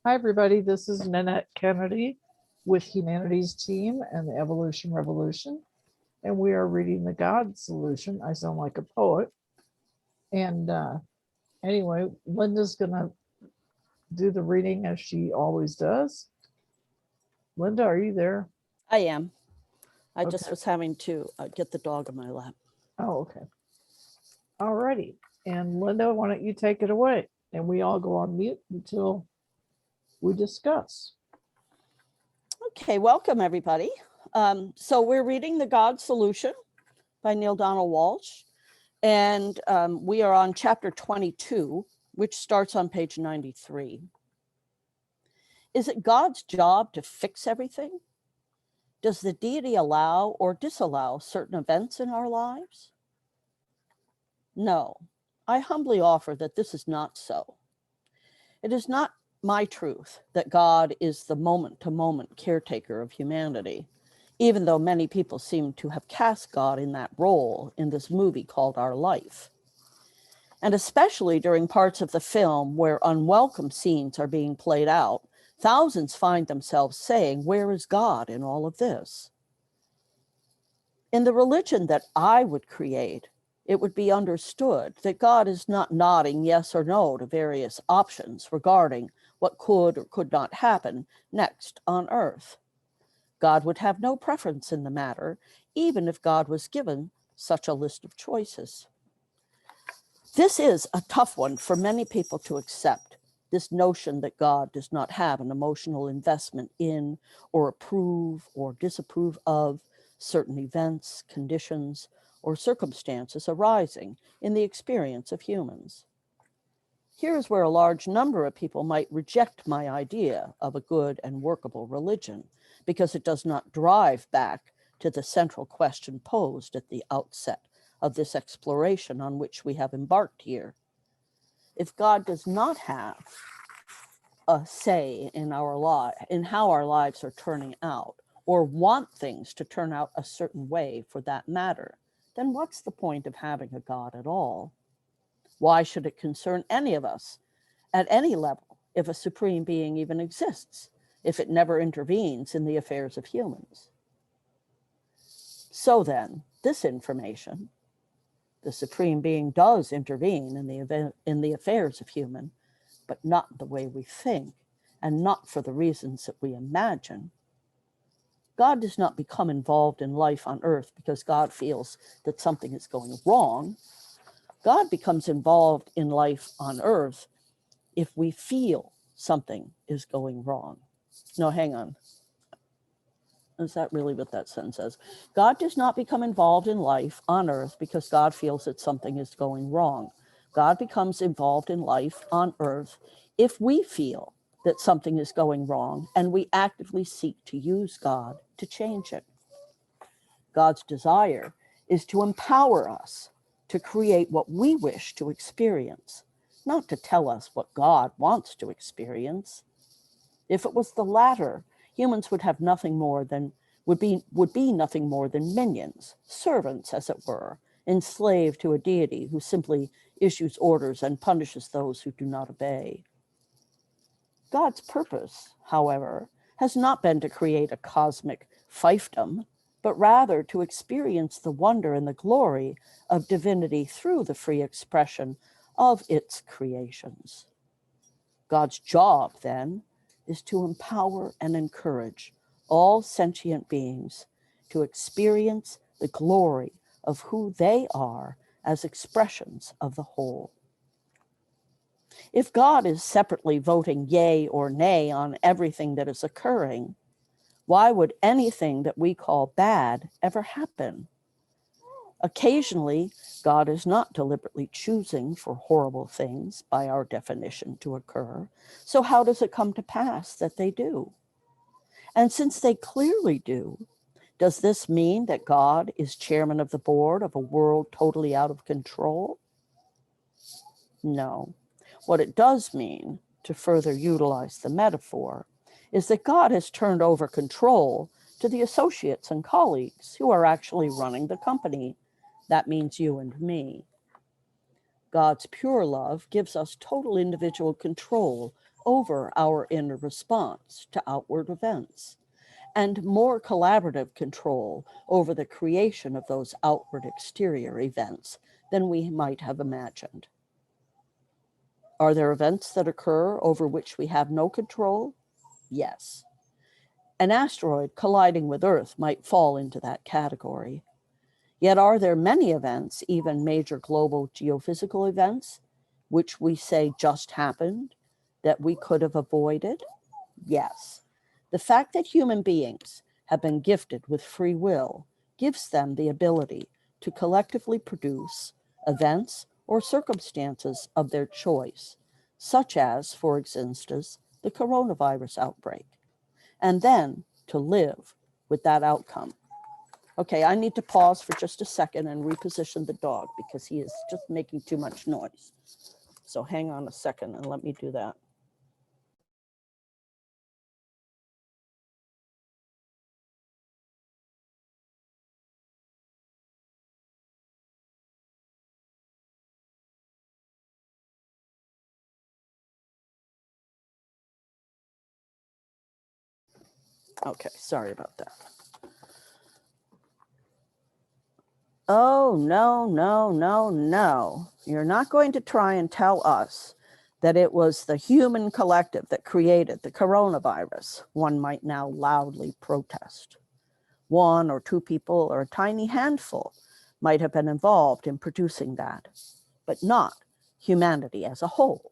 Hi, everybody. This is Nanette Kennedy with Humanities Team and the Evolution Revolution. And we are reading The God Solution. I sound like a poet. And anyway, Linda's going to do the reading as she always does. Linda, are you there? I am. I just Okay. was having to get the dog in my lap. Oh, okay. All righty. And Linda, why don't you take it away? And we all go on mute until we discuss. Okay, welcome everybody. So we're reading The God Solution by Neale Donald Walsch. And we are on chapter 22, which starts on page 93. Is it God's job to fix everything? Does the deity allow or disallow certain events in our lives? No, I humbly offer that this is not so. It is not my truth that God is the moment-to-moment caretaker of humanity, even though many people seem to have cast God in that role in this movie called Our Life. And especially during parts of the film where unwelcome scenes are being played out, thousands find themselves saying, "Where is God in all of this?" In the religion that I would create, it would be understood that God is not nodding yes or no to various options regarding what could or could not happen next on earth. God would have no preference in the matter, even if God was given such a list of choices. This is a tough one for many people to accept, this notion that God does not have an emotional investment in or approve or disapprove of certain events, conditions, or circumstances arising in the experience of humans. Here is where a large number of people might reject my idea of a good and workable religion, because it does not drive back to the central question posed at the outset of this exploration on which we have embarked here. If God does not have a say in in how our lives are turning out, or want things to turn out a certain way for that matter, then what's the point of having a God at all? Why should it concern any of us at any level if a supreme being even exists, if it never intervenes in the affairs of humans? So then, this information, the supreme being does intervene in the affairs of human, but not the way we think, and not for the reasons that we imagine. God does not become involved in life on earth because God feels that something is going wrong. God becomes involved in life on earth if we feel something is going wrong. No, hang on. Is that really what that sentence says? God does not become involved in life on earth because God feels that something is going wrong. God becomes involved in life on earth if we feel that something is going wrong and we actively seek to use God to change it. God's desire is to empower us to create what we wish to experience, not to tell us what God wants to experience. If it was the latter, humans would have nothing more than would be nothing more than minions, servants, as it were, enslaved to a deity who simply issues orders and punishes those who do not obey. God's purpose, however, has not been to create a cosmic fiefdom, but rather to experience the wonder and the glory of divinity through the free expression of its creations. God's job, then, is to empower and encourage all sentient beings to experience the glory of who they are as expressions of the whole. If God is separately voting yay or nay on everything that is occurring, why would anything that we call bad ever happen? Occasionally, God is not deliberately choosing for horrible things by our definition to occur. So how does it come to pass that they do? And since they clearly do, does this mean that God is chairman of the board of a world totally out of control? No. What it does mean, to further utilize the metaphor, is that God has turned over control to the associates and colleagues who are actually running the company. That means you and me. God's pure love gives us total individual control over our inner response to outward events, and more collaborative control over the creation of those outward exterior events than we might have imagined. Are there events that occur over which we have no control? Yes. An asteroid colliding with Earth might fall into that category. Yet are there many events, even major global geophysical events, which we say just happened, that we could have avoided? Yes. The fact that human beings have been gifted with free will gives them the ability to collectively produce events or circumstances of their choice, such as, for instance, the coronavirus outbreak, and then to live with that outcome. Okay, I need to pause for just a second and reposition the dog because he is just making too much noise. So hang on a second and let me do that. Okay, sorry about that. Oh, no, no, no, no. You're not going to try and tell us that it was the human collective that created the coronavirus, one might now loudly protest. One or two people or a tiny handful might have been involved in producing that, but not humanity as a whole.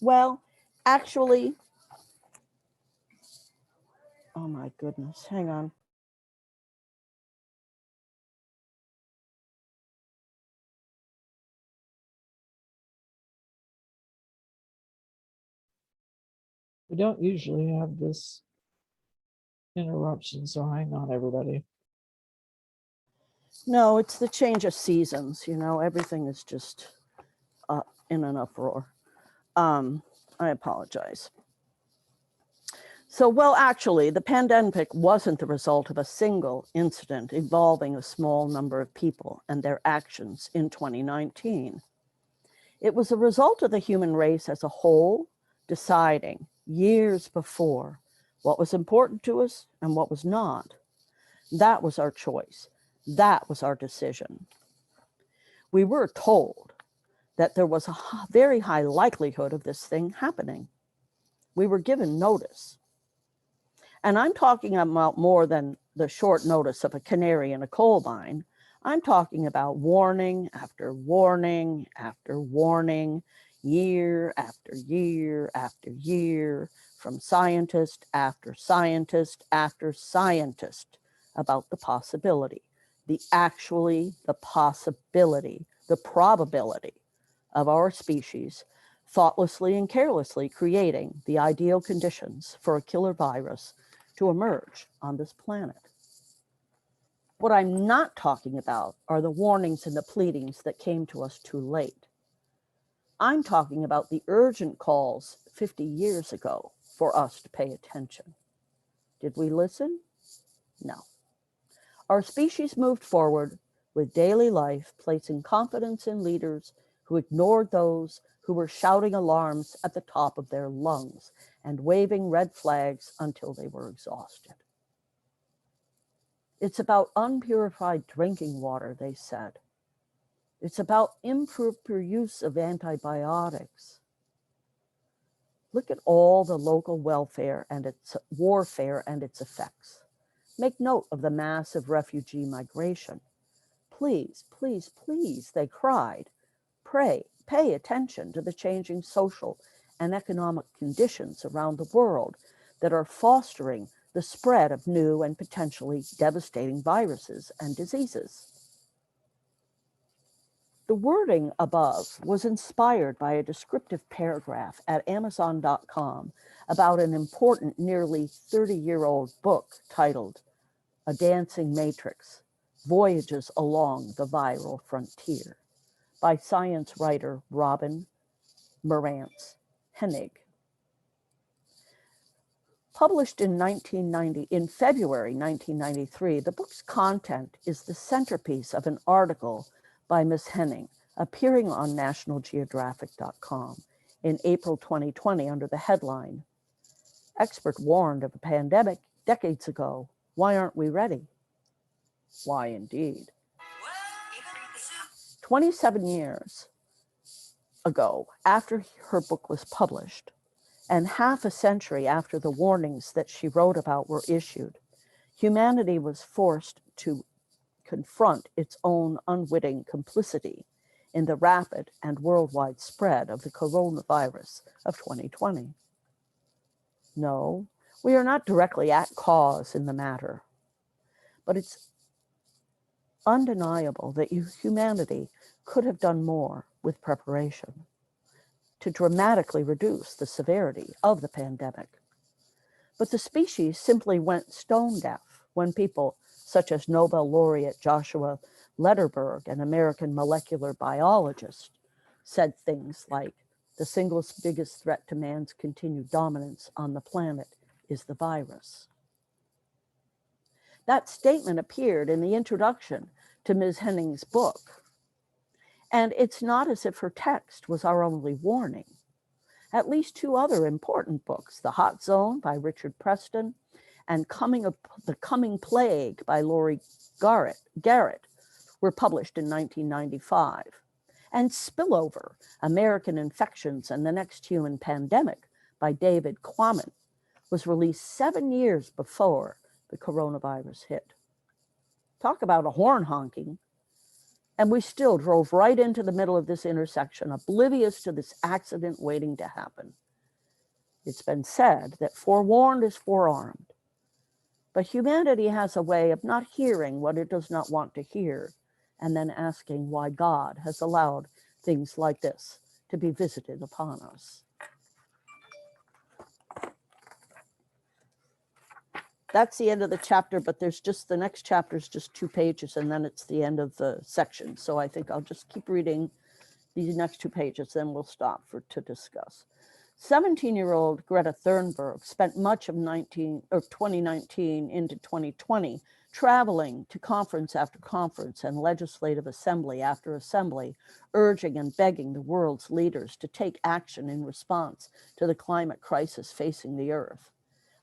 Well, actually, oh my goodness, hang on. We don't usually have this interruption, so hang on, everybody. No, it's the change of seasons. You know, everything is just in an uproar. I apologize. So, well, actually, the pandemic wasn't the result of a single incident involving a small number of people and their actions in 2019. It was a result of the human race as a whole deciding years before what was important to us and what was not. That was our choice. That was our decision. We were told that there was a very high likelihood of this thing happening. We were given notice. And I'm talking about more than the short notice of a canary in a coal mine. I'm talking about warning after warning after warning, year after year after year, from scientist after scientist after scientist about the possibility, the possibility, the probability of our species thoughtlessly and carelessly creating the ideal conditions for a killer virus to emerge on this planet. What I'm not talking about are the warnings and the pleadings that came to us too late. I'm talking about the urgent calls 50 years ago for us to pay attention. Did we listen? No. Our species moved forward with daily life, placing confidence in leaders who ignored those who were shouting alarms at the top of their lungs and waving red flags until they were exhausted. It's about unpurified drinking water, they said. It's about improper use of antibiotics. Look at all the local welfare and its warfare and its effects. Make note of the massive refugee migration. Please, please, please, they cried. Pay attention to the changing social and economic conditions around the world that are fostering the spread of new and potentially devastating viruses and diseases. The wording above was inspired by a descriptive paragraph at Amazon.com about an important nearly 30-year-old book titled A Dancing Matrix, Voyages Along the Viral Frontier by science writer Robin Marantz Hennig. Published in February 1993, the book's content is the centerpiece of an article by Ms. Hennig appearing on nationalgeographic.com in April 2020 under the headline, "Expert warned of a pandemic decades ago. Why aren't we ready?" Why indeed? 27 years ago, after her book was published, and half a century after the warnings that she wrote about were issued, humanity was forced to confront its own unwitting complicity in the rapid and worldwide spread of the coronavirus of 2020. No, we are not directly at cause in the matter, but it's undeniable that humanity could have done more with preparation to dramatically reduce the severity of the pandemic. But the species simply went stone deaf when people such as Nobel laureate Joshua Lederberg, an American molecular biologist, said things like, "The single biggest threat to man's continued dominance on the planet is the virus." That statement appeared in the introduction to Ms. Henning's book. And it's not as if her text was our only warning. At least two other important books, The Hot Zone by Richard Preston and The Coming Plague by Laurie Garrett, were published in 1995. And Spillover, American Infections and the Next Human Pandemic by David Quammen was released 7 years before the coronavirus hit. Talk about a horn honking. And we still drove right into the middle of this intersection, oblivious to this accident waiting to happen. It's been said that forewarned is forearmed. But humanity has a way of not hearing what it does not want to hear, and then asking why God has allowed things like this to be visited upon us. That's the end of the chapter, but there's just the next chapter is just 2 pages, and then it's the end of the section. So I think I'll just keep reading these next 2 pages, then we'll stop to discuss. 17-year-old Greta Thunberg spent much of 2019 into 2020 traveling to conference after conference and legislative assembly after assembly, urging and begging the world's leaders to take action in response to the climate crisis facing the Earth.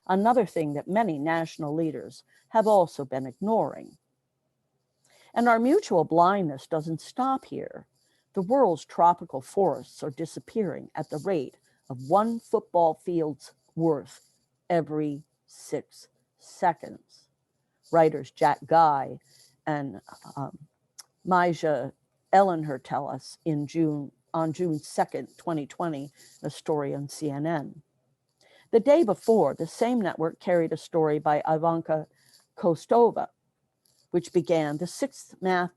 Another thing that many national leaders have also been ignoring. And our mutual blindness doesn't stop here. The world's tropical forests are disappearing at the rate of 1 football field's worth every 6 seconds. Writers Jack Guy and Maja Ellenher tell us on June 2nd, 2020, a story on CNN. The day before, the same network carried a story by Ivanka Kostova, which began, "The 6th mass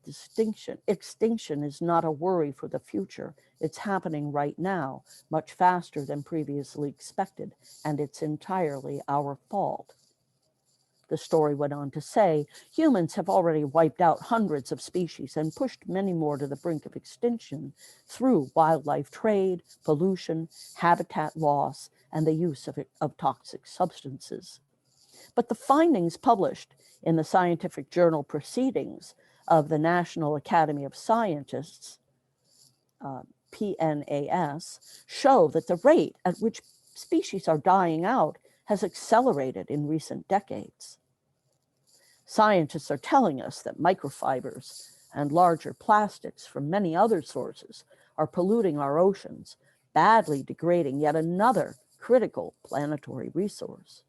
extinction is not a worry for the future. It's happening right now, much faster than previously expected, and it's entirely our fault." The story went on to say, humans have already wiped out hundreds of species and pushed many more to the brink of extinction through wildlife trade, pollution, habitat loss, and the use of toxic substances. But the findings published in the scientific journal Proceedings of the National Academy of Scientists, PNAS, show that the rate at which species are dying out has accelerated in recent decades. Scientists are telling us that microfibers and larger plastics from many other sources are polluting our oceans, badly degrading yet another critical planetary resource.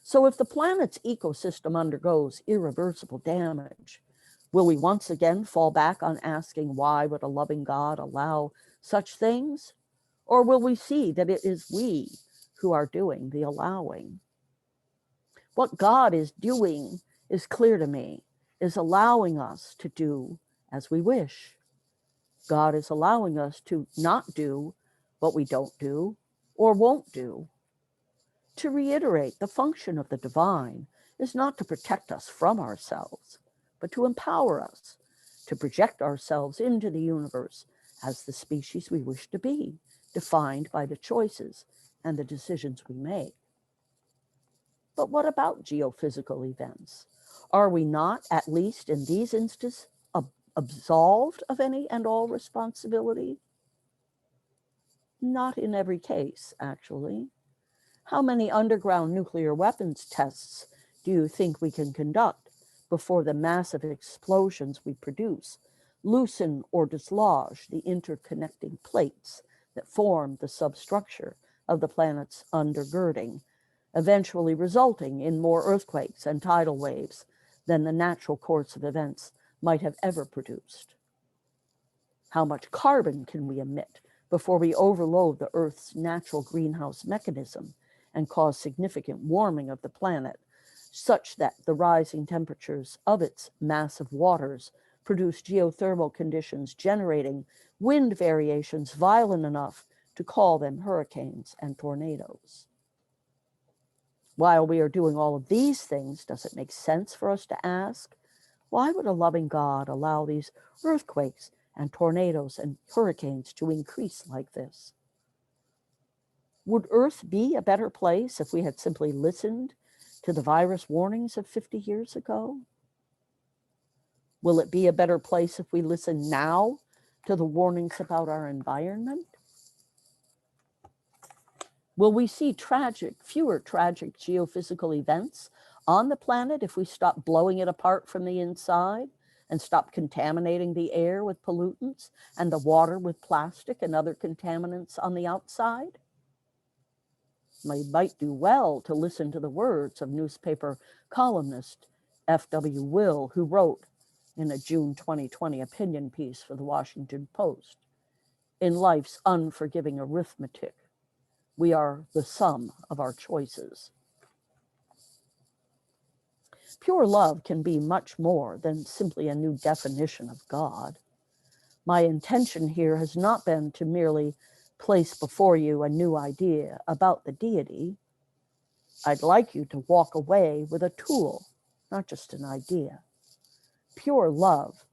So if the planet's ecosystem undergoes irreversible damage, will we once again fall back on asking why would a loving God allow such things? Or will we see that it is we who are doing the allowing? What God is doing is clear to me, is allowing us to do as we wish. God is allowing us to not do what we don't do or won't do. To reiterate, the function of the divine is not to protect us from ourselves, but to empower us to project ourselves into the universe as the species we wish to be, defined by the choices and the decisions we make. But what about geophysical events? Are we not, at least in these instances, absolved of any and all responsibility? Not in every case, actually. How many underground nuclear weapons tests do you think we can conduct before the massive explosions we produce loosen or dislodge the interconnecting plates that form the substructure of the planet's undergirding, eventually resulting in more earthquakes and tidal waves than the natural course of events might have ever produced? How much carbon can we emit before we overload the Earth's natural greenhouse mechanism and cause significant warming of the planet, such that the rising temperatures of its massive waters produce geothermal conditions generating wind variations violent enough to call them hurricanes and tornadoes? While we are doing all of these things, does it make sense for us to ask, why would a loving God allow these earthquakes and tornadoes and hurricanes to increase like this? Would Earth be a better place if we had simply listened to the virus warnings of 50 years ago? Will it be a better place if we listen now to the warnings about our environment? Will we see fewer tragic geophysical events on the planet if we stop blowing it apart from the inside and stop contaminating the air with pollutants and the water with plastic and other contaminants on the outside? We might do well to listen to the words of newspaper columnist F.W. Will, who wrote in a June 2020 opinion piece for the Washington Post, "In life's unforgiving arithmetic, we are the sum of our choices." Pure love can be much more than simply a new definition of God. My intention here has not been to merely place before you a new idea about the deity. I'd like you to walk away with a tool, not just an idea. Pure love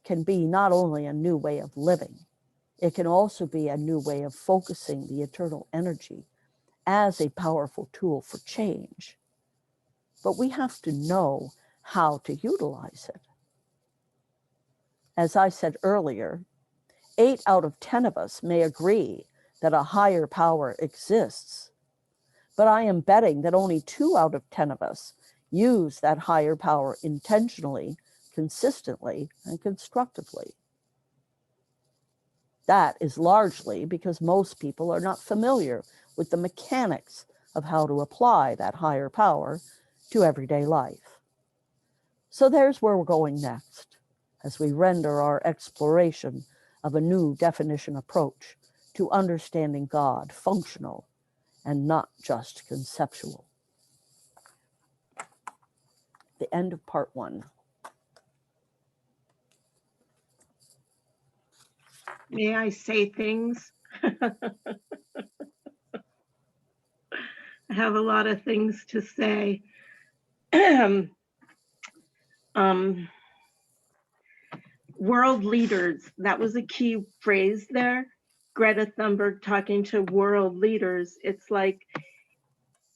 can be not only a new way of living, it can also be a new way of focusing the eternal energy as a powerful tool for change. But we have to know how to utilize it. As I said earlier, 8 out of 10 of us may agree that a higher power exists, but I am betting that only 2 out of 10 of us use that higher power intentionally, consistently, and constructively. That is largely because most people are not familiar with the mechanics of how to apply that higher power to everyday life. So there's where we're going next, as we render our exploration of a new definition approach to understanding God functional and not just conceptual. The end of part 1. May I say things? I have a lot of things to say. World leaders, that was a key phrase there. Greta Thunberg talking to world leaders. It's like,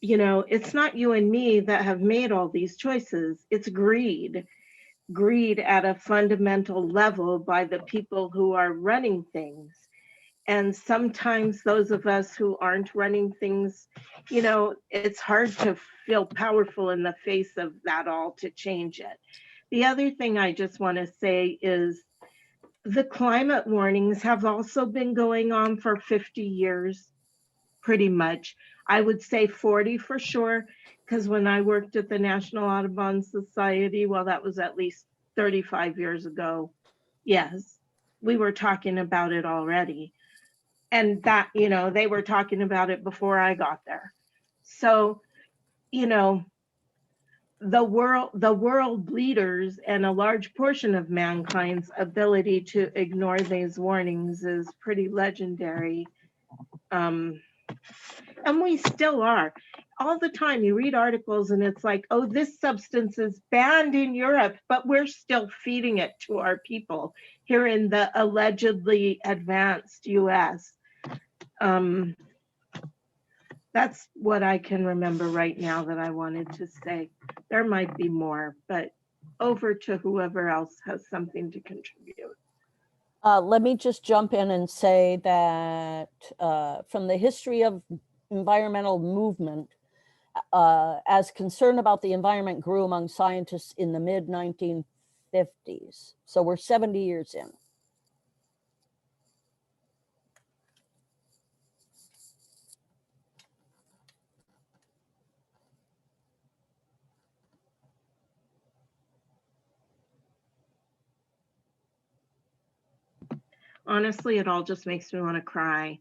you know, it's not you and me that have made all these choices. It's greed at a fundamental level by the people who are running things. And sometimes those of us who aren't running things, you know, it's hard to feel powerful in the face of that all to change it. The other thing I just want to say is the climate warnings have also been going on for 50 years, pretty much. I would say 40 for sure, because when I worked at the National Audubon Society, well, that was at least 35 years ago. Yes, we were talking about it already. And that, you know, they were talking about it before I got there. So, you know, the world leaders and a large portion of mankind's ability to ignore these warnings is pretty legendary. And we still are. All the time you read articles and it's like, oh, this substance is banned in Europe, but we're still feeding it to our people here in the allegedly advanced US. That's what I can remember right now that I wanted to say. There might be more, but over to whoever else has something to contribute. Let me just jump in and say that from the history of environmental movement, as concern about the environment grew among scientists in the mid-1950s. So we're 70 years in. Honestly, it all just makes me want to cry.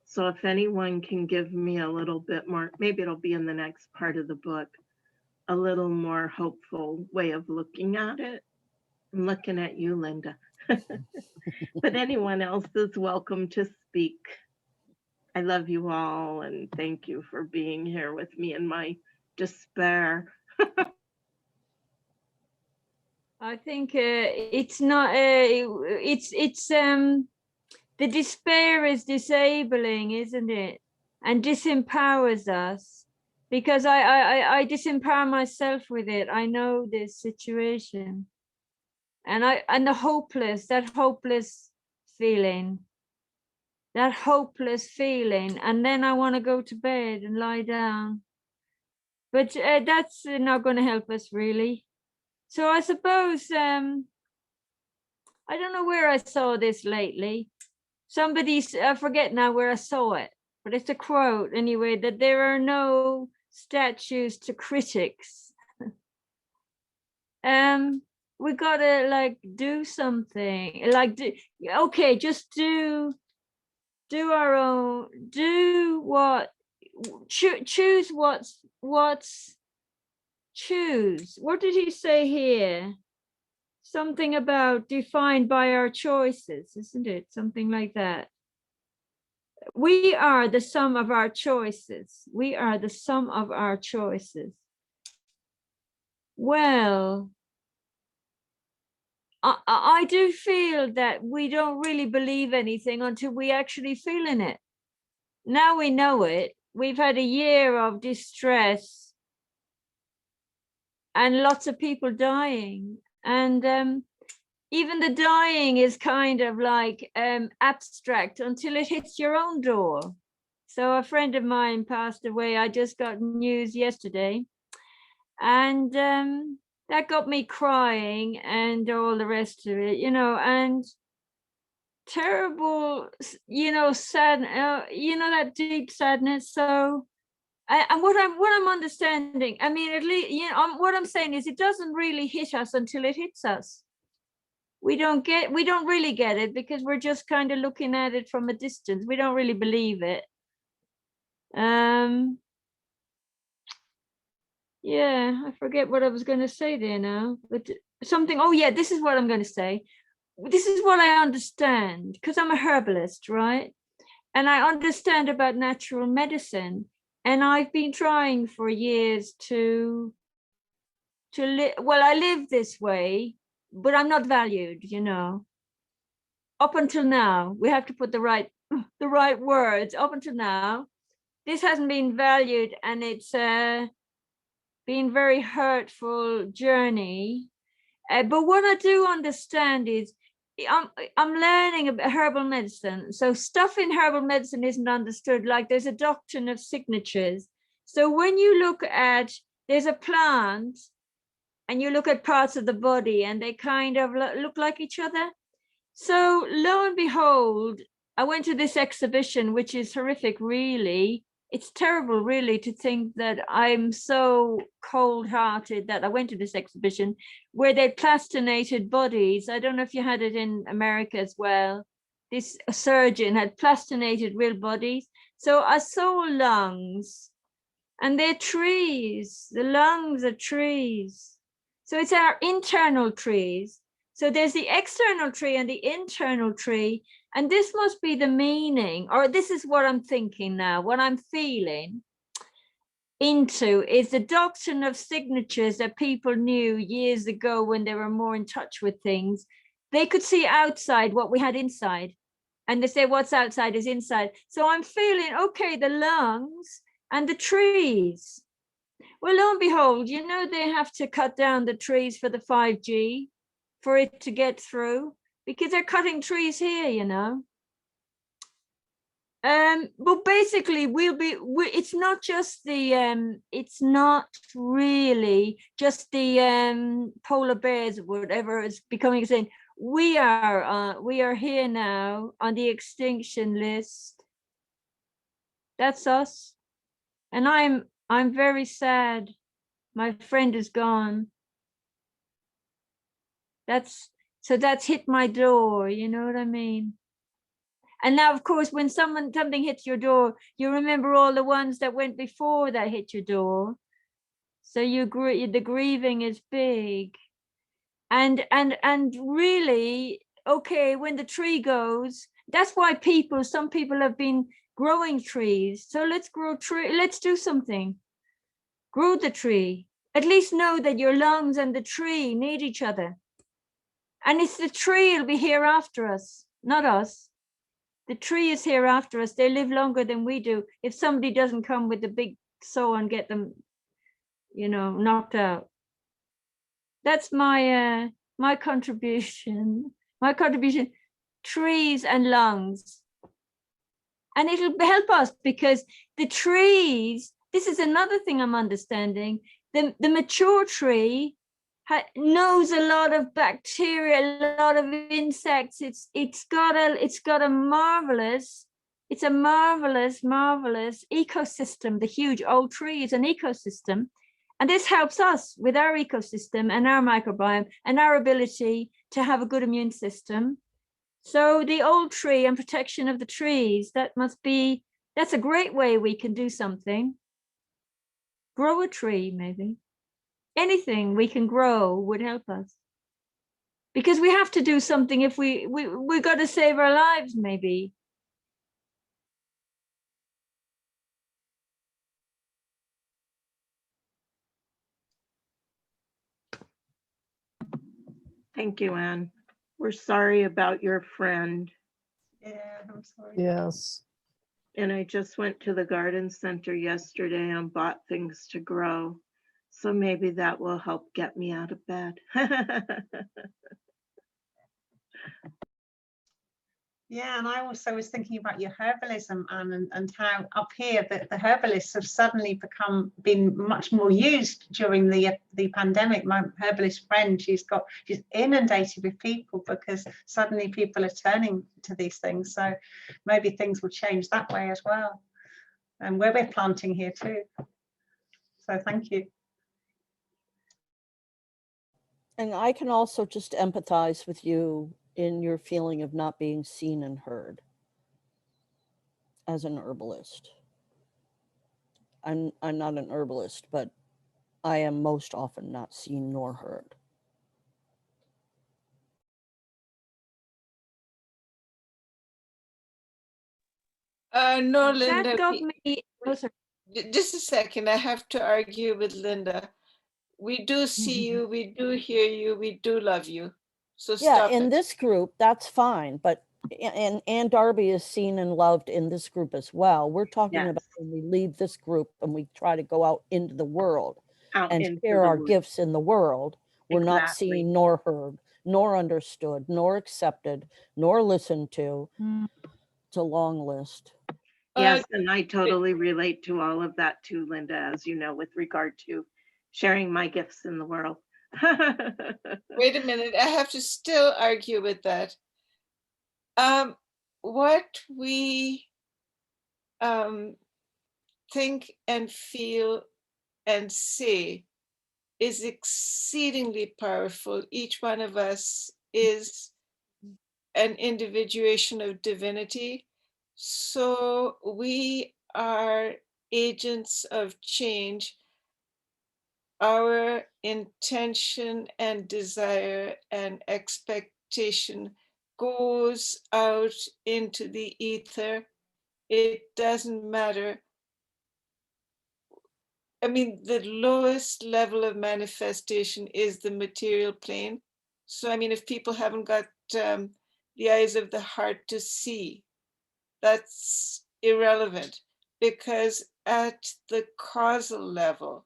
So if anyone can give me a little bit more, maybe it'll be in the next part of the book, a little more hopeful way of looking at it. I'm looking at you, Linda. But anyone else is welcome to speak. I love you all and thank you for being here with me in my despair. I think it's not. It's the despair is disabling, isn't it? And disempowers us, because I disempower myself with it. I know this situation, and the hopeless, that hopeless feeling, and then I want to go to bed and lie down. But that's not going to help us really. So I suppose I don't know where I saw this lately. Somebody's, I forget now where I saw it, but it's a quote anyway, that there are no statues to critics. We gotta like do something, like okay, just do our own, do what, choose what's choose. What did he say here? Something about defined by our choices, isn't it? Something like that. We are the sum of our choices. We are the sum of our choices. Well, I do feel that we don't really believe anything until we actually feel in it. Now we know it. We've had a year of distress and lots of people dying. And even the dying is kind of like abstract until it hits your own door. So a friend of mine passed away. I just got news yesterday, and that got me crying and all the rest of it, and terrible, sad, that deep sadness. So, and what I'm understanding, I mean, at least, what I'm saying is it doesn't really hit us until it hits us. We don't really get it because we're just kind of looking at it from a distance. We don't really believe it. Yeah, I forget what I was going to say there now, but something, oh yeah, this is what I'm going to say. This is what I understand, because I'm a herbalist, right? And I understand about natural medicine, and I've been trying for years to live. Well, I live this way, but I'm not valued, up until now. We have to put the right words. Up until now, this hasn't been valued, and it's been very hurtful journey. But what I do understand is I'm learning about herbal medicine. So stuff in herbal medicine isn't understood. Like there's a doctrine of signatures. So when you look at, there's a plant and you look at parts of the body and they kind of look like each other. So lo and behold, I went to this exhibition, which is horrific, really. It's terrible, really, to think that I'm so cold-hearted that I went to this exhibition where they plastinated bodies. I don't know if you had it in America as well. This surgeon had plastinated real bodies. So I saw lungs, and they're trees. The lungs are trees. So it's our internal trees. So there's the external tree and the internal tree. And this must be the meaning, or this is what I'm thinking now, what I'm feeling into is the doctrine of signatures that people knew years ago when they were more in touch with things. They could see outside what we had inside. And they say what's outside is inside. So I'm feeling, okay, the lungs and the trees. Well, lo and behold, they have to cut down the trees for the 5G for it to get through. because they're cutting trees here, you know. But basically it's not just the it's not really just the polar bears or whatever is becoming extinct. We are here now on the extinction list. That's us. And I'm very sad. My friend is gone. That's hit my door, you know what I mean? And now, of course, when something hits your door, you remember all the ones that went before that hit your door. So the grieving is big. And really, okay, when the tree goes, that's why some people have been growing trees. So let's grow let's do something. Grow the tree. At least know that your lungs and the tree need each other. And it's the tree will be here after us, not us. The tree is here after us. They live longer than we do. If somebody doesn't come with a big saw and get them, you know, knocked out. That's my my contribution. My contribution, trees and lungs. And it'll help us because the trees, this is another thing I'm understanding. The mature tree knows a lot of bacteria, a lot of insects. It's got a marvelous ecosystem. The huge old tree is an ecosystem, and this helps us with our ecosystem and our microbiome and our ability to have a good immune system. So the old tree and protection of the trees, that's a great way we can do something. Grow a tree, maybe. Anything we can grow would help us, because we have to do something. If we got to save our lives, maybe. Thank you, Anne. We're sorry about your friend. Yeah, I'm sorry. Yes. And I just went to the garden center yesterday and bought things to grow. So maybe that will help get me out of bed. Yeah, and I also was thinking about your herbalism, Anne, and how up here that the herbalists have suddenly been much more used during the pandemic. My herbalist friend, she's inundated with people because suddenly people are turning to these things. So maybe things will change that way as well. And where we're planting here too. So thank you. And I can also just empathize with you in your feeling of not being seen and heard as an herbalist. I'm not an herbalist, but I am most often not seen nor heard. No, Linda. That got me. Oh, sorry. Just a second. I have to argue with Linda. We do see you. We do hear you. We do love you. So Yeah, stop in it. this group, that's fine. But and Ann Darby is seen and loved in this group as well. We're talking Yes. about when we leave this group and we try to go out into the world Out and into share the our woods. gifts in the world. We're not Exactly. seen nor heard, nor understood, nor accepted, nor listened to. It's a long list. Yes, and I totally relate to all of that too, Linda, as you know, with regard to sharing my gifts in the world. Wait a minute. I have to still argue with that. What we think and feel and say is exceedingly powerful. Each one of us is an individuation of divinity. So we are agents of change. Our intention and desire and expectation goes out into the ether. It doesn't matter. I mean, the lowest level of manifestation is the material plane. So, I mean, if people haven't got the eyes of the heart to see, that's irrelevant, because at the causal level,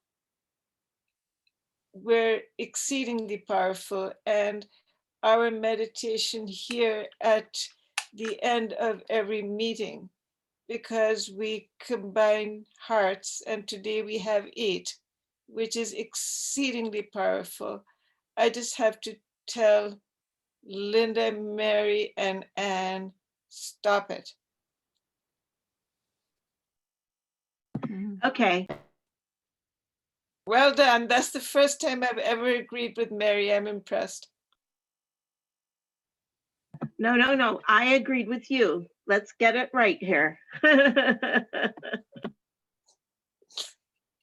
we're exceedingly powerful. And our meditation here at the end of every meeting, because we combine hearts, and today we have 8, which is exceedingly powerful. I just have to tell Linda, Mary, and Anne, stop it. Okay. Well done. That's the first time I've ever agreed with Mary. I'm impressed. No. I agreed with you. Let's get it right here.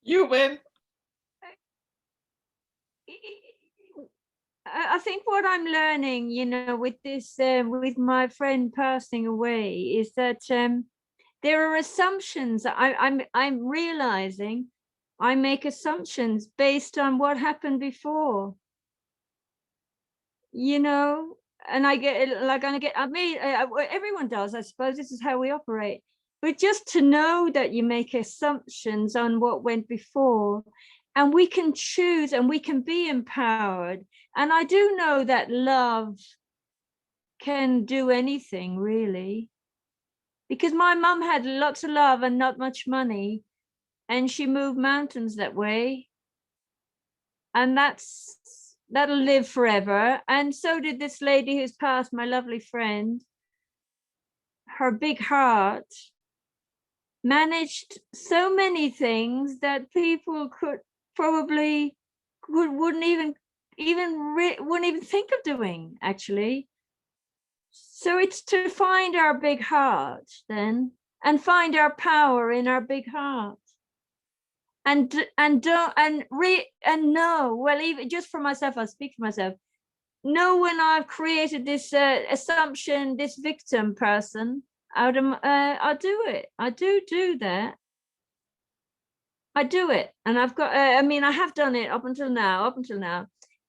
You win. I think what I'm learning, you know, with this, with my friend passing away, is that there are assumptions. I'm realizing I make assumptions based on what happened before. You know, and I get like I mean, everyone does. I suppose this is how we operate. But just to know that you make assumptions on what went before, and we can choose and we can be empowered. And I do know that love can do anything, really, because my mum had lots of love and not much money, and she moved mountains that way, and that'll live forever. And so did this lady who's passed, my lovely friend. Her big heart managed so many things that people could probably wouldn't even think of doing, actually. So it's to find our big heart then, and find our power in our big heart, and know, well, even just for myself, I'll speak for myself, know when I've created this assumption, this victim person out of I'll do it. I do that. I do it, and I've got I mean, I have done it up until now,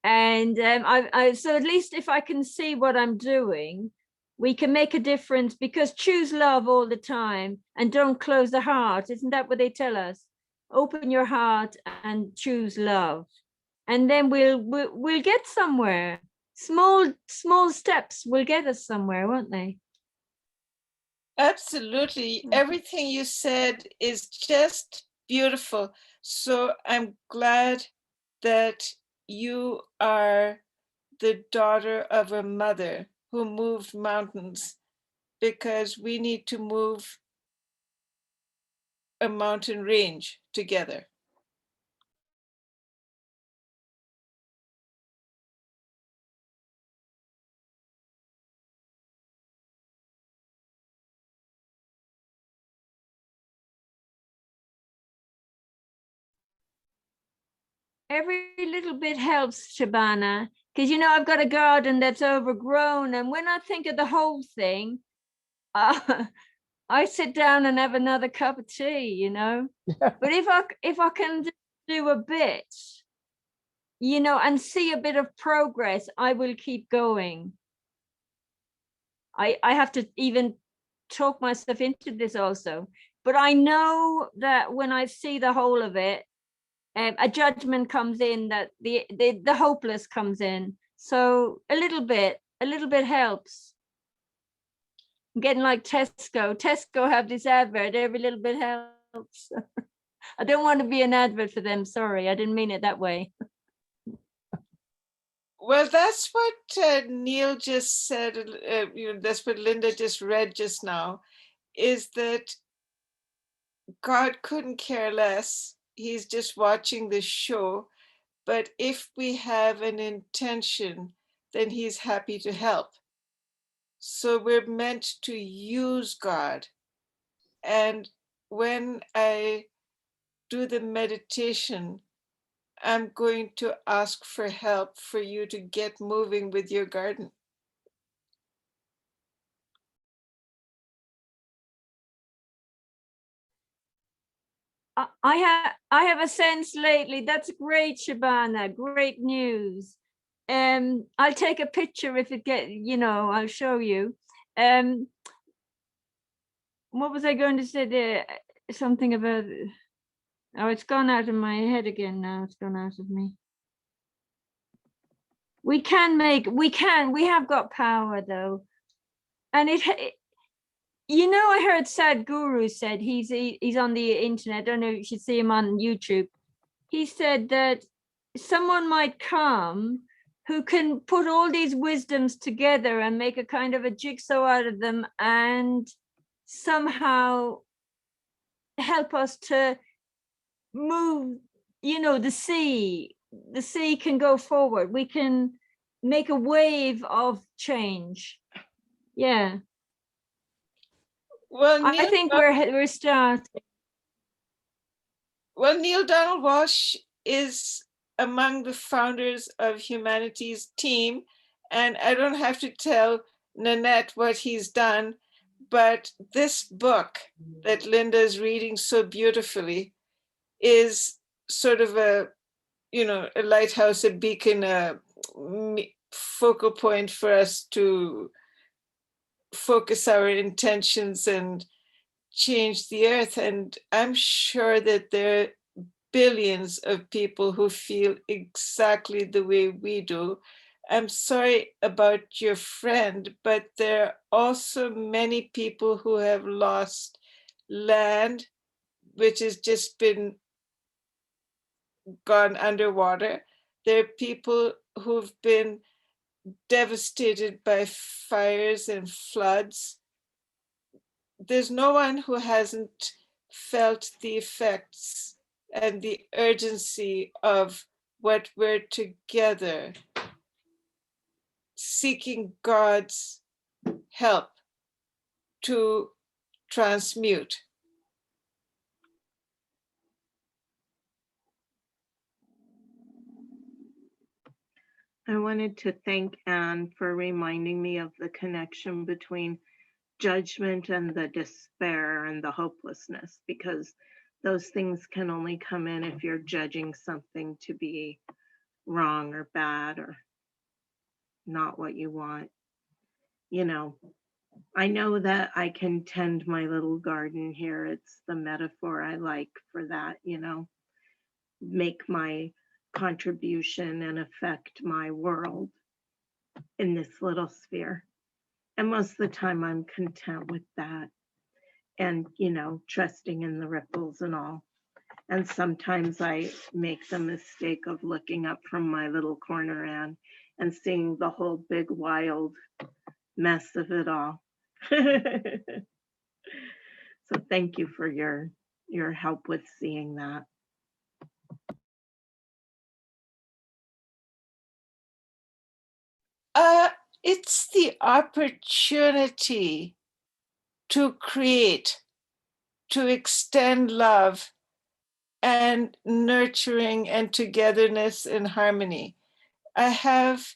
and I so at least if I can see what I'm doing, we can make a difference, because choose love all the time and don't close the heart. Isn't that what they tell us? Open your heart and choose love, and then we'll get somewhere. Small steps will get us somewhere, won't they? Absolutely. Everything you said is just beautiful. So I'm glad that you are the daughter of a mother who moved mountains, because we need to move a mountain range together. Every little bit helps, Shabana, because you know I've got a garden that's overgrown, and when I think of the whole thing, I sit down and have another cup of tea, you know. But if I can do a bit, you know, and see a bit of progress, I will keep going. I have to even talk myself into this also, but I know that when I see the whole of it, a judgment comes in, that the hopeless comes in. So a little bit helps. I'm getting like Tesco have this advert, every little bit helps. I don't want to be an advert for them, sorry, I didn't mean it that way. Well, that's what Neale just said, you know, that's what Linda just read just now, is that God couldn't care less. He's just watching the show. But if we have an intention, then he's happy to help. So we're meant to use God. And when I do the meditation, I'm going to ask for help for you to get moving with your garden. I have a sense lately. That's great, Shabana. Great news. I'll take a picture if it get, you know, I'll show you. What was I going to say there? Something about, oh, it's gone out of my head again now. It's gone out of me. We have got power though. And you know, I heard Sadhguru said, he's on the internet, I don't know if you should see him on YouTube. He said that someone might come who can put all these wisdoms together and make a kind of a jigsaw out of them and somehow help us to move, you know, the sea can go forward. We can make a wave of change. Yeah. Well, I think we're starting. Well, Neale Donald Walsch is among the founders of Humanity's Team, and I don't have to tell Nanette what he's done, but this book that Linda is reading so beautifully is sort of a, you know, a lighthouse, a beacon, a focal point for us to focus our intentions and change the earth. And I'm sure that there are billions of people who feel exactly the way we do. I'm sorry about your friend, but there are also many people who have lost land, which has just been gone underwater. There are people who've been devastated by fires and floods. There's no one who hasn't felt the effects and the urgency of what we're together seeking God's help to transmute. I wanted to thank Anne for reminding me of the connection between judgment and the despair and the hopelessness, because those things can only come in if you're judging something to be wrong or bad or not what you want. You know, I know that I can tend my little garden here. It's the metaphor I like for that, you know, make my contribution and affect my world in this little sphere. And most of the time I'm content with that and, you know, trusting in the ripples and all. And sometimes I make the mistake of looking up from my little corner and seeing the whole big wild mess of it all. So thank you for your help with seeing that. It's the opportunity to create, to extend love and nurturing and togetherness and harmony. I have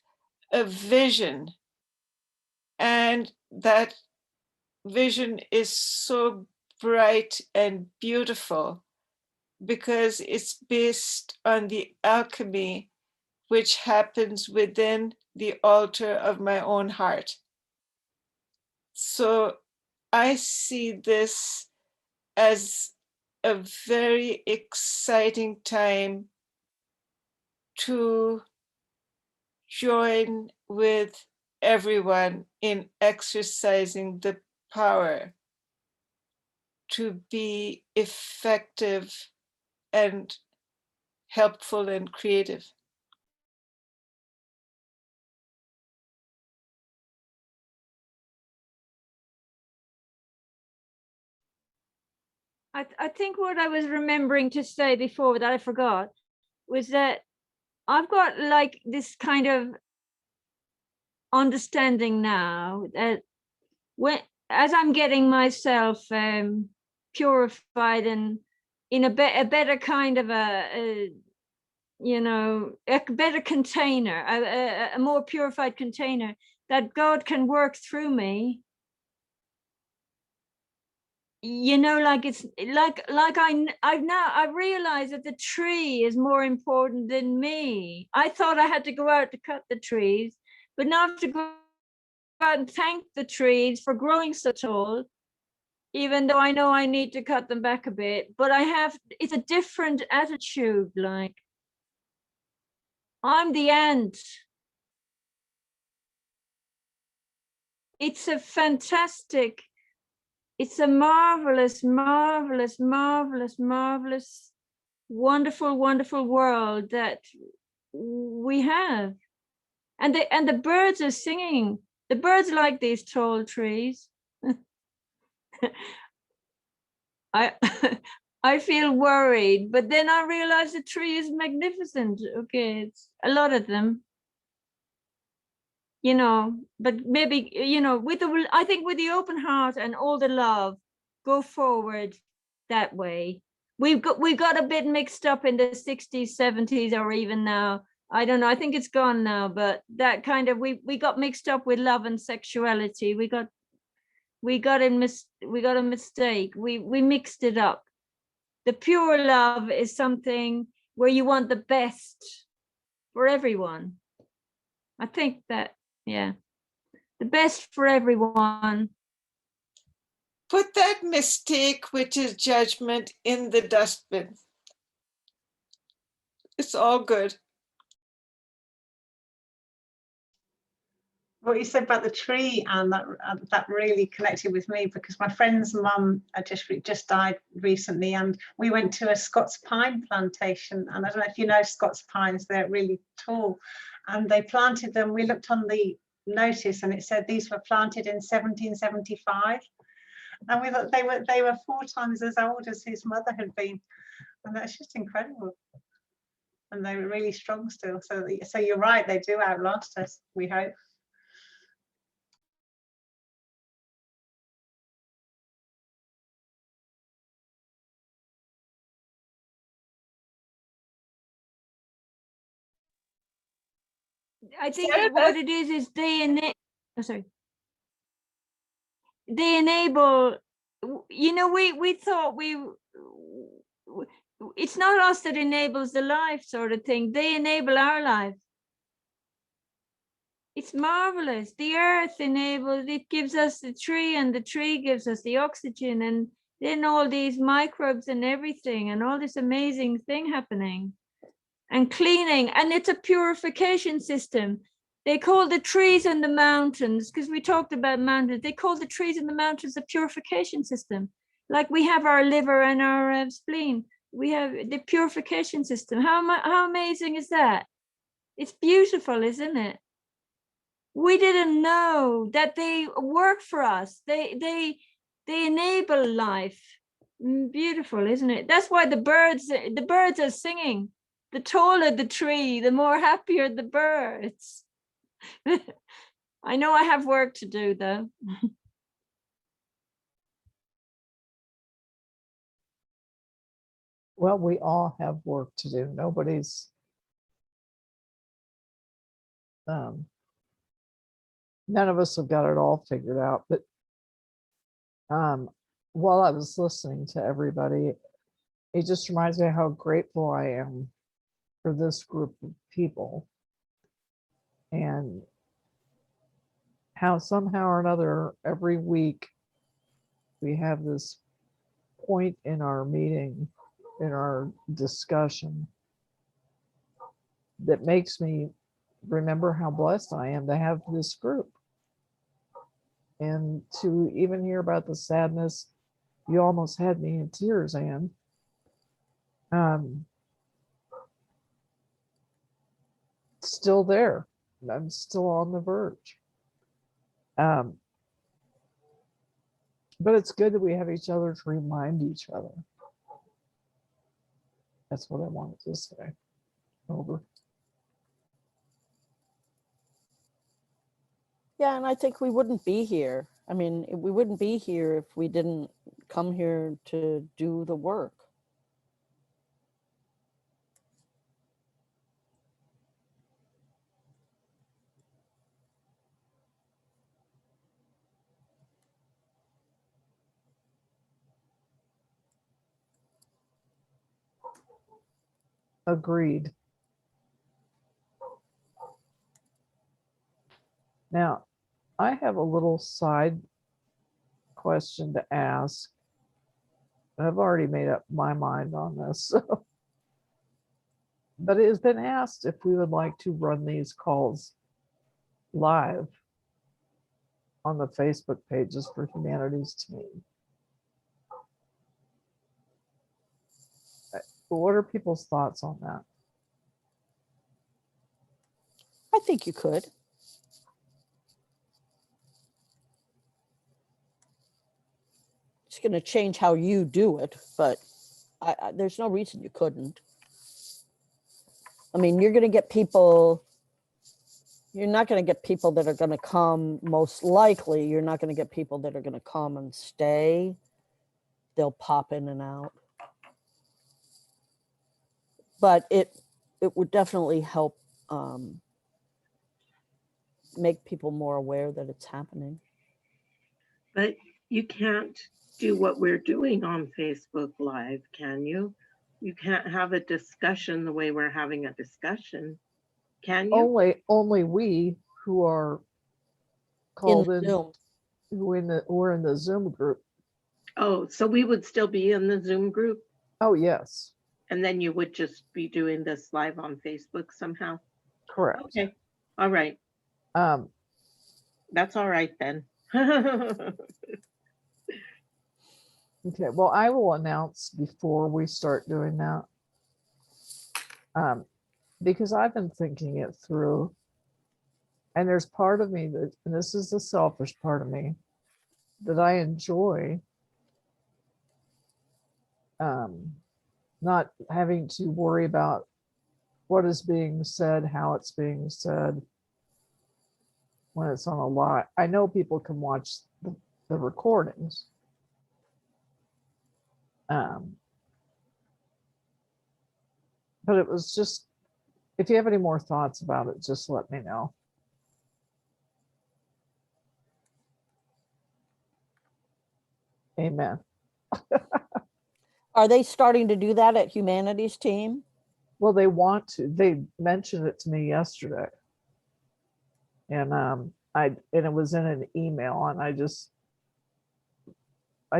a vision, and that vision is so bright and beautiful because it's based on the alchemy which happens within the altar of my own heart. So I see this as a very exciting time to join with everyone in exercising the power to be effective and helpful and creative. I think what I was remembering to say before that I forgot was that I've got like this kind of understanding now that as I'm getting myself purified and in a better kind of a better container, a more purified container, that God can work through me. You know, like it's like I've realized that the tree is more important than me. I thought I had to go out to cut the trees, but now I have to go out and thank the trees for growing so tall, even though I know I need to cut them back a bit. But it's a different attitude. Like, I'm the ant. it's a fantastic, it's a marvelous, marvelous, marvelous, marvelous, wonderful, wonderful world that we have. And the birds are singing. The birds like these tall trees. I I feel worried, but then I realize the tree is magnificent. Okay, it's a lot of them, you know, but maybe, you know, with the, I think with the open heart and all the love, go forward that way. We got a bit mixed up in the 60s, 70s, or even now. I don't know. I think it's gone now, but that kind of, we got mixed up with love and sexuality. We got a mistake. We mixed it up. The pure love is something where you want the best for everyone. I think that, yeah, the best for everyone. Put that mistake, which is judgment, in the dustbin. It's all good. What you said about the tree, and that really connected with me, because my friend's mum just died recently, and we went to a Scots pine plantation, and I don't know if you know Scots pines, they're really tall, and they planted them. We looked on the notice and it said these were planted in 1775, and we thought they were 4 times as old as his mother had been, and that's just incredible. And they were really strong still. So you're right, they do outlast us, we hope. I think what it is they enable. Oh, sorry. They enable. You know, we thought it's not us that enables the life, sort of thing. They enable our life. It's marvelous. The earth enables. It gives us the tree, and the tree gives us the oxygen, and then all these microbes and everything, and all this amazing thing happening. And cleaning, and it's a purification system. They call the trees and the mountains, because we talked about mountains, they call the trees and the mountains a purification system. Like we have our liver and our spleen, we have the purification system. How amazing is that? It's beautiful, isn't it? We didn't know that they work for us. They enable life. Beautiful, isn't it? That's why the birds are singing. The taller the tree, the more happier the birds. I know I have work to do, though. Well, we all have work to do. Nobody's none of us have got it all figured out. But while I was listening to everybody, it just reminds me how grateful I am for this group of people, and how somehow or another every week we have this point in our meeting, in our discussion, that makes me remember how blessed I am to have this group. And to even hear about the sadness, you almost had me in tears, Anne. Still there. I'm still on the verge. But it's good that we have each other to remind each other. That's what I wanted to say. Over. Yeah, and I think we wouldn't be here. I mean, we wouldn't be here if we didn't come here to do the work. Agreed. Now, I have a little side question to ask. I've already made up my mind on this. So. But it has been asked if we would like to run these calls live. on the Facebook pages for Humanities Team. What are people's thoughts on that? I think you could. It's going to change how you do it, but there's no reason you couldn't. I mean, you're going to get people, you're not going to get people that are going to come, most likely, you're not going to get people that are going to come and stay. They'll pop in and out. But it would definitely help make people more aware that it's happening. But you can't do what we're doing on Facebook Live, can you? You can't have a discussion the way we're having a discussion, can you? Only we who are called in, Zoom. we're in the Zoom group. Oh, so we would still be in the Zoom group, Oh, yes, and then you would just be doing this live on Facebook somehow? correct. Okay, all right, Um, that's all right then. okay, well, I will announce before we start doing that. Because I've been thinking it through, and there's part of me that, and this is the selfish part of me, that I enjoy not having to worry about what is being said, how it's being said when it's on a live. I know people can watch the recordings. But it was just, if you have any more thoughts about it, just let me know. Amen. Are they starting to do that at Humanities Team? Well, they want to. They mentioned it to me yesterday, and it was in an email, and I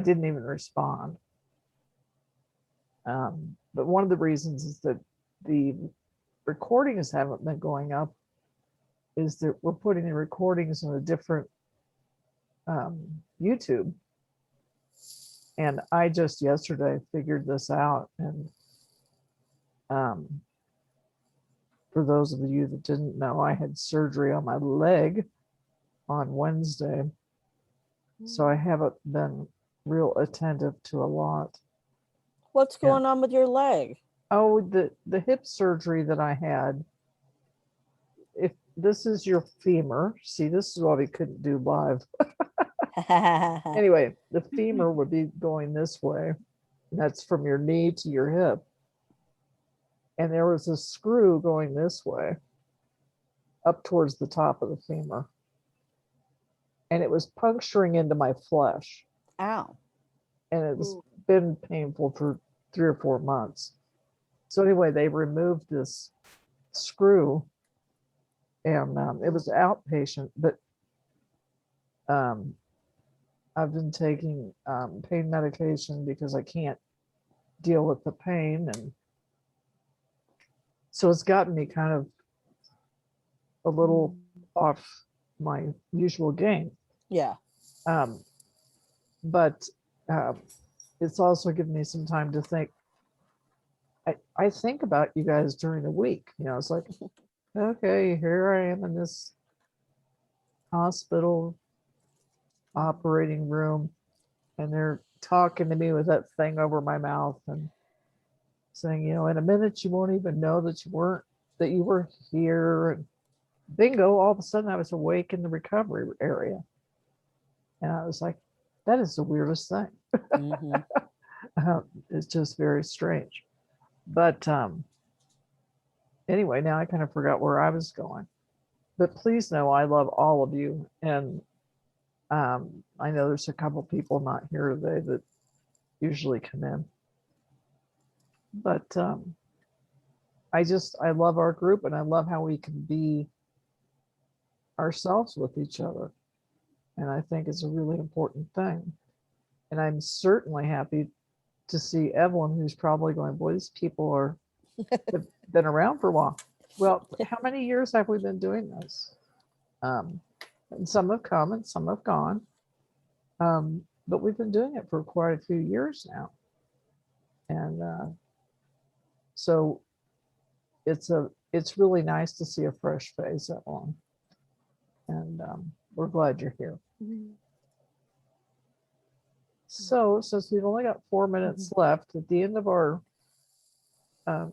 didn't even respond. But one of the reasons is that the recordings haven't been going up is that we're putting the recordings on a different YouTube. And I just yesterday figured this out. And for those of you that didn't know, I had surgery on my leg on Wednesday. So I haven't been real attentive to a lot. What's going on with your leg? Oh, the hip surgery that I had. If this is your femur, see, this is why we couldn't do live. Anyway, the femur would be going this way. And that's from your knee to your hip. And there was a screw going this way, up towards the top of the femur. And it was puncturing into my flesh. Ow. And it's been painful for 3 or 4 months. So anyway, they removed this screw, and it was outpatient, but I've been taking pain medication because I can't deal with the pain, and so it's gotten me kind of a little off my usual game. Yeah. But it's also given me some time to think. I think about you guys during the week. You know, it's like, okay, here I am in this hospital operating room, and they're talking to me with that thing over my mouth and saying, you know, in a minute you won't even know that you were here. And bingo, all of a sudden I was awake in the recovery area. And I was like, that is the weirdest thing. Mm-hmm. It's just very strange. But anyway, now I kind of forgot where I was going. But please know I love all of you. And I know there's a couple people not here today that usually come in. But I love our group, and I love how we can be ourselves with each other. And I think it's a really important thing. And I'm certainly happy to see Evelyn, who's probably going, boy, these people have been around for a while. Well, how many years have we been doing this? And some have come and some have gone. But we've been doing it for quite a few years now. And so it's really nice to see a fresh face at one. And we're glad you're here. So since we've only got 4 minutes left, at the end of our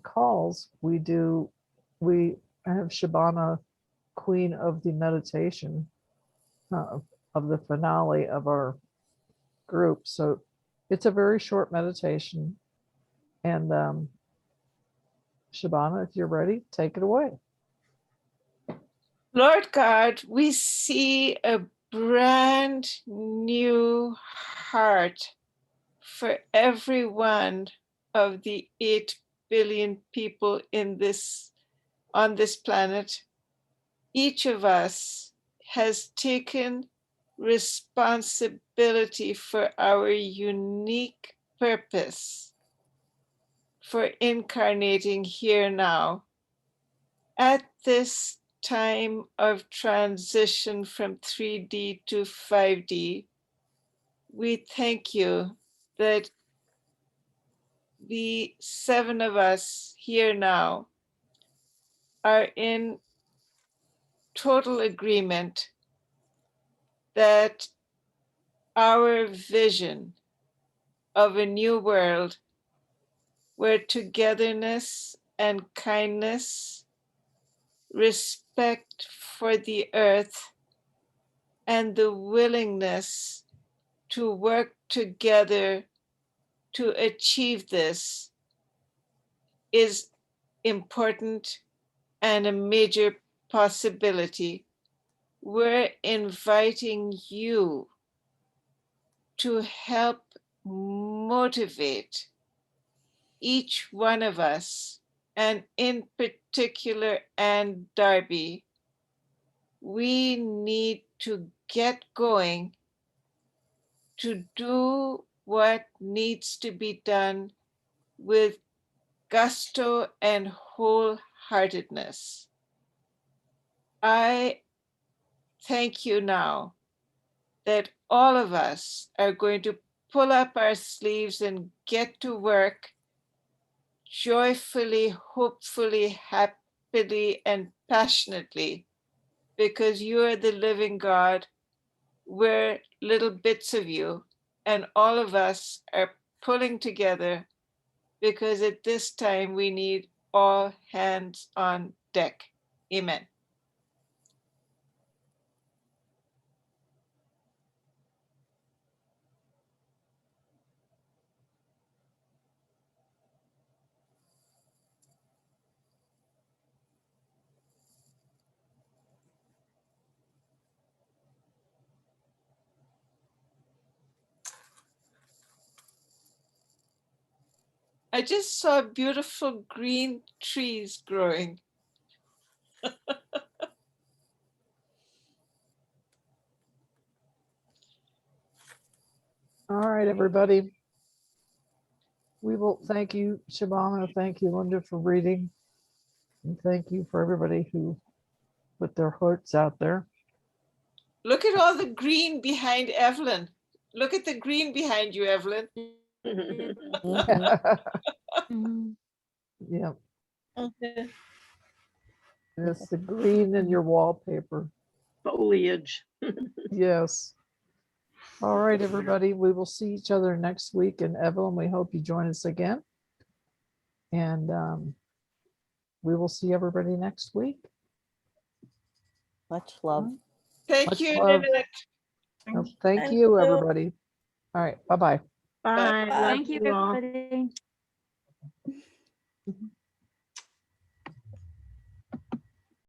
calls, we have Shabana, Queen of the Meditation, of the finale of our group. So it's a very short meditation. And Shabana, if you're ready, take it away. Lord God, we see a brand new heart for every one of the 8 billion people on this planet. Each of us has taken responsibility for our unique purpose for incarnating here now at this time of transition from 3D to 5D. We thank you that the 7 of us here now are in total agreement that our vision of a new world where togetherness and kindness, respect for the earth, and the willingness to work together to achieve this is important and a major possibility. We're inviting you to help motivate each one of us, and in particular Anne Darby. We need to get going to do what needs to be done with gusto and wholeheartedness. I thank you now that all of us are going to pull up our sleeves and get to work joyfully, hopefully, happily, and passionately, because you are the living God. We're little bits of you, and all of us are pulling together because at this time we need all hands on deck. Amen. I just saw beautiful green trees growing. All right, everybody. We will thank you, Shabana. Thank you, Linda, for reading. And thank you for everybody who put their hearts out there. Look at all the green behind Evelyn. Look at the green behind you, Evelyn. Yeah. It's the green in your wallpaper. Foliage. Yes. All right, everybody. We will see each other next week. And Evelyn, we hope you join us again. And we will see everybody next week. Much love. Thank Much you, love. Nanette. Thank you, everybody. All right. Bye-bye. Bye. Thank you, Love all. everybody.